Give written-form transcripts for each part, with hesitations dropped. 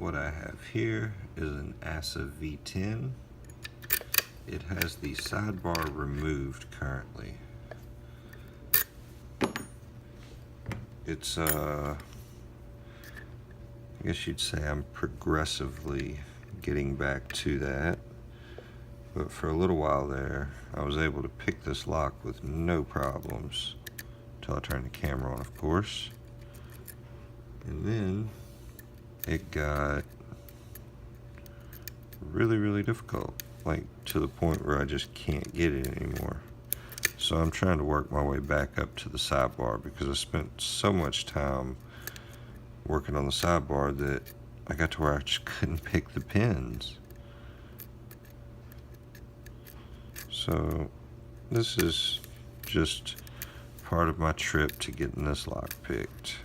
what I have here is an Assa V-10. It has the sidebar removed currently. It's I guess you'd say I'm progressively getting back to that, but for a little while there I was able to pick this lock with no problems until I turned the camera on, of course, and then it got really difficult, like to the point where I just can't get it anymore. So I'm trying to work my way back up to the sidebar because I spent so much time working on the sidebar that I got to where I just couldn't pick the pins. So this is just part of my trip to getting this lock picked.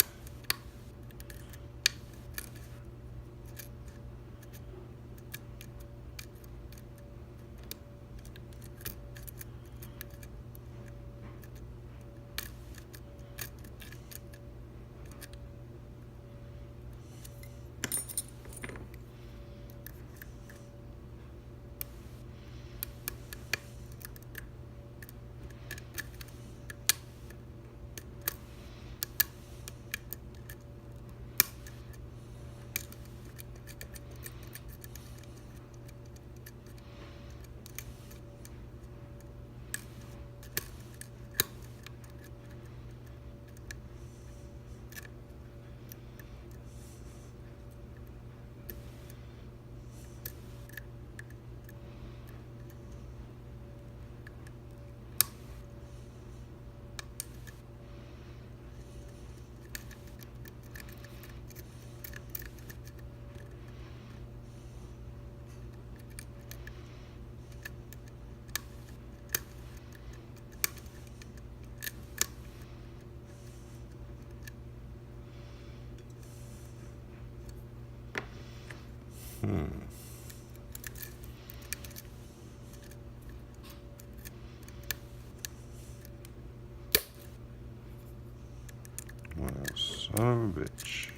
Well, son of a bitch.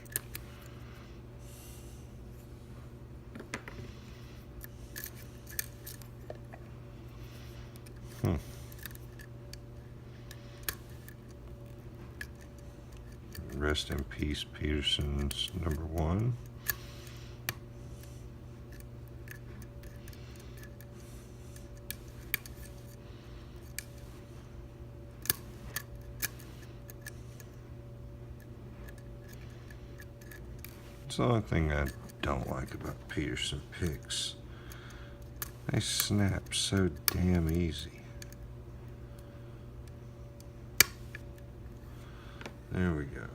Rest in peace, Peterson's number 1. It's the only thing I don't like about Peterson picks. They snap so damn easy. There we go.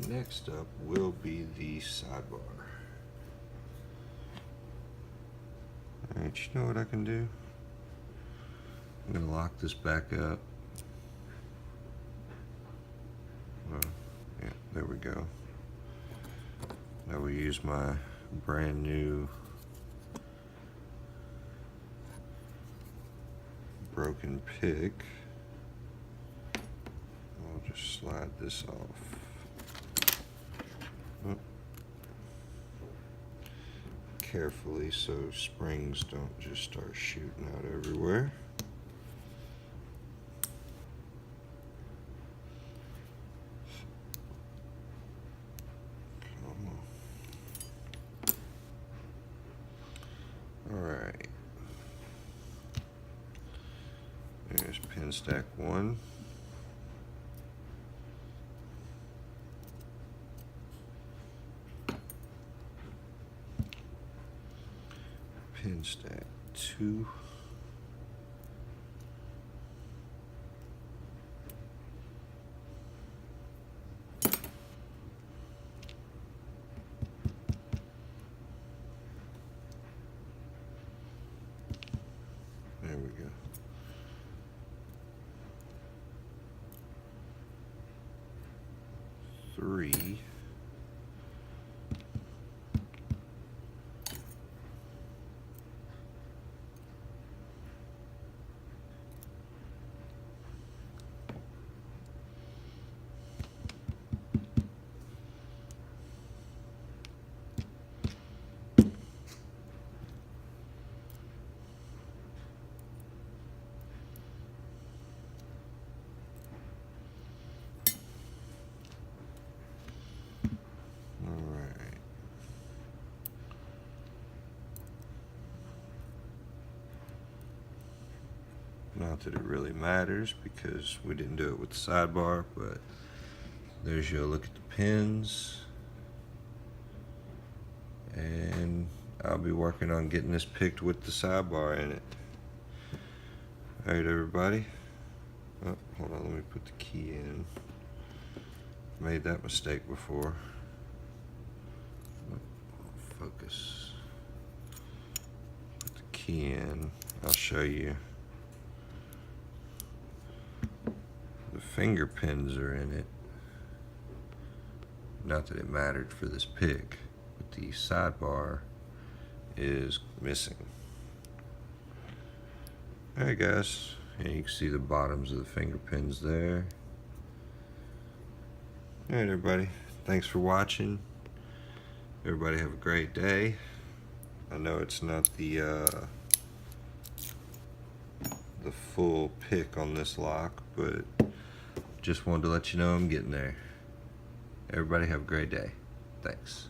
Next up will be the sidebar. Alright, you know what I can do? I'm going to lock this back up. Yeah, there we go. I will use my brand new broken pick. I'll just slide this off. Carefully so springs don't just start shooting out everywhere. Come on. Alright. There's pin stack 1. Pin stack 2. There we go. 3. Not that it really matters because we didn't do it with the sidebar, but there's your look at the pins. And I'll be working on getting this picked with the sidebar in it. Alright everybody. Oh, hold on, let me put the key in. Made that mistake before. Focus. Put the key in. I'll show you. The finger pins are in it. Not that it mattered for this pick, but the sidebar is missing. Alright guys, and you can see the bottoms of the finger pins there. Alright everybody, thanks for watching. Everybody have a great day. I know it's not the full pick on this lock, but just wanted to let you know I'm getting there. Everybody have a great day. Thanks.